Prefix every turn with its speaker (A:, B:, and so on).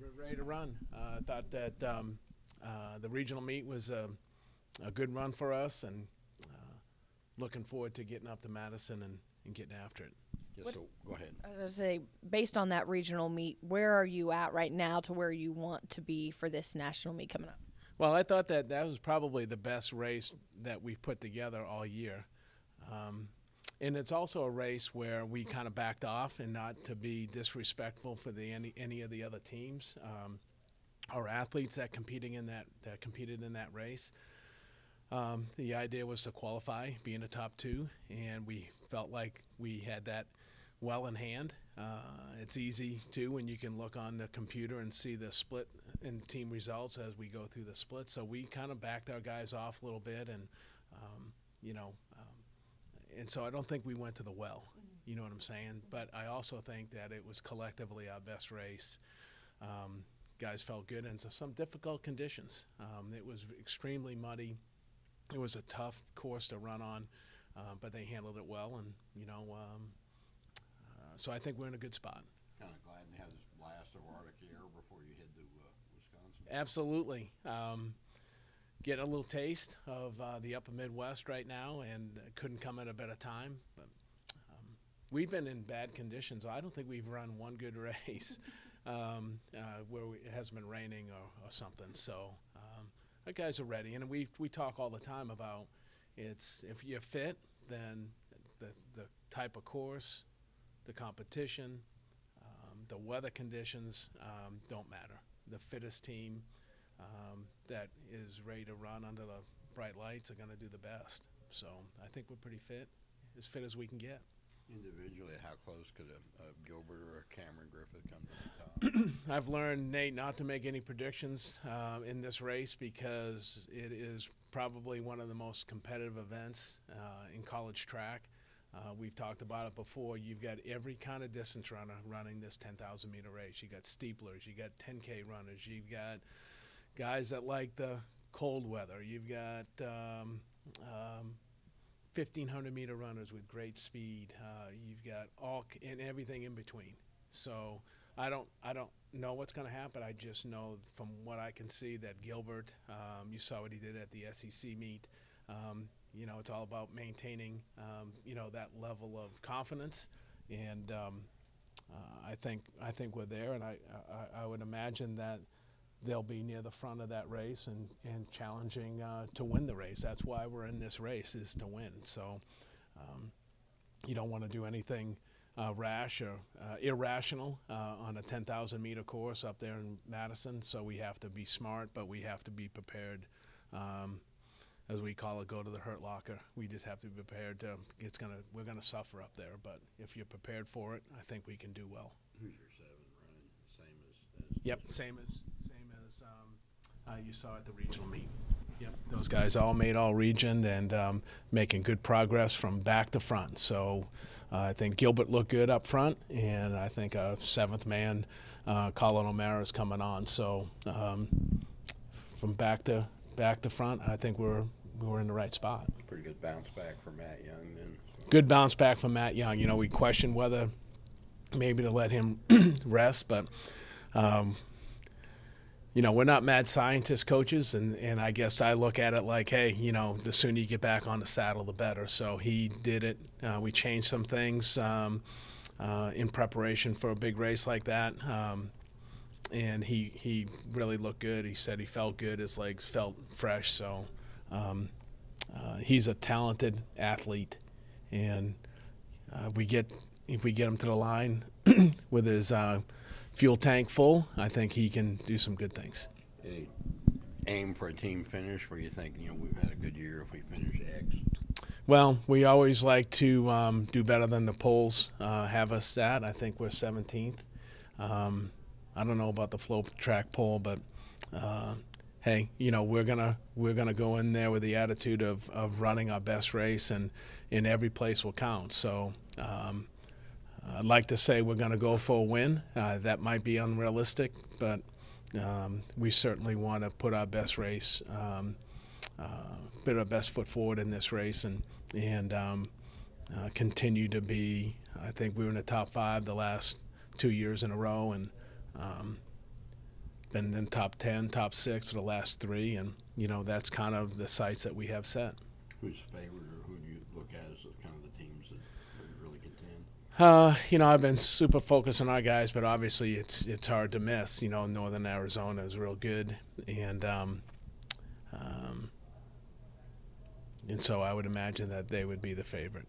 A: We're ready to run. I thought that the regional meet was a good run for us, and looking forward to getting up to Madison and getting after it.
B: Yes, so go ahead.
C: I was going to say, based on that regional meet, where are you at right now to where you want to be for this national meet coming up?
A: Well, I thought that was probably the best race that we've put together all year. And it's also a race where we kind of backed off, and not to be disrespectful for any of the other teams or athletes that competed in that race. The idea was to qualify, be in the top two, and we felt like we had that well in hand. It's easy too when you can look on the computer and see the split in team results as we go through the split. So we kind of backed our guys off a little bit, and and so I don't think we went to the well. You know what I'm saying? But I also think that it was collectively our best race. Guys felt good in some difficult conditions. It was extremely muddy. It was a tough course to run on, but they handled it well, and so I think we're in a good spot.
B: Kind of glad to have this blast of Arctic air before you head to Wisconsin.
A: Absolutely. Getting a little taste of the upper Midwest right now, and couldn't come at a better time. But we've been in bad conditions. I don't think we've run one good race where it hasn't been raining or something. So our guys are ready, and we talk all the time about if you're fit, then the type of course, the competition, the weather conditions don't matter. The fittest team that is ready to run under the bright lights are going to do the best. So I think we're pretty fit, as fit as we can get.
B: Individually, how close could a Gilbert or a Cameron Griffith come to the top?
A: I've learned, Nate, not to make any predictions in this race, because it is probably one of the most competitive events in college track. We've talked about it before. You've got every kind of distance runner running this 10,000-meter race. You got steeplers, you got 10K runners, you've got guys that like the cold weather, you've got 1,500-meter runners with great speed. You've got and everything in between. So I don't know what's going to happen. I just know from what I can see that Gilbert, you saw what he did at the SEC meet. It's all about maintaining, that level of confidence, and I think we're there, and I would imagine that they'll be near the front of that race and challenging to win the race. That's why we're in this race, is to win. So you don't want to do anything rash or irrational on a 10,000-meter course up there in Madison. So we have to be smart, but we have to be prepared. As we call it, go to the hurt locker. We just have to be prepared we're gonna suffer up there, but if you're prepared for it, I think we can do well.
B: Who's your seven running? Same as
A: Yep, same as you saw at the regional meet. Yep, those guys all made all region and making good progress from back to front. So I think Gilbert looked good up front, and I think a seventh man, Colin O'Mara, is coming on. So from back to front, I think we're in the right spot.
B: pretty good bounce back for Matt Young then.
A: Good bounce back from Matt Young. We questioned whether maybe to let him rest, but we're not mad scientist coaches, and I guess I look at it like, hey, the sooner you get back on the saddle, the better. So he did it. We changed some things in preparation for a big race like that, and he really looked good. He said he felt good. His legs felt fresh. So he's a talented athlete, and if we get him to the line with his fuel tank full, I think he can do some good things.
B: Any aim for a team finish where you think, we've had a good year if we finish X?
A: Well, we always like to do better than the polls have us at. I think we're 17th. I don't know about the flow track poll, but hey, we're gonna go in there with the attitude of running our best race, and in every place will count. So I'd like to say we're going to go for a win. That might be unrealistic, but we certainly want to put our best race, put our best foot forward in this race, and continue to be. I think we were in the top 5 the last 2 years in a row, and been in top 10, top 6 for the last 3, and that's kind of the sights that we have set.
B: Who's favored, or who do you look at as kind of the teams that really contend?
A: I've been super focused on our guys, but obviously it's hard to miss. Northern Arizona is real good, and so I would imagine that they would be the favorite.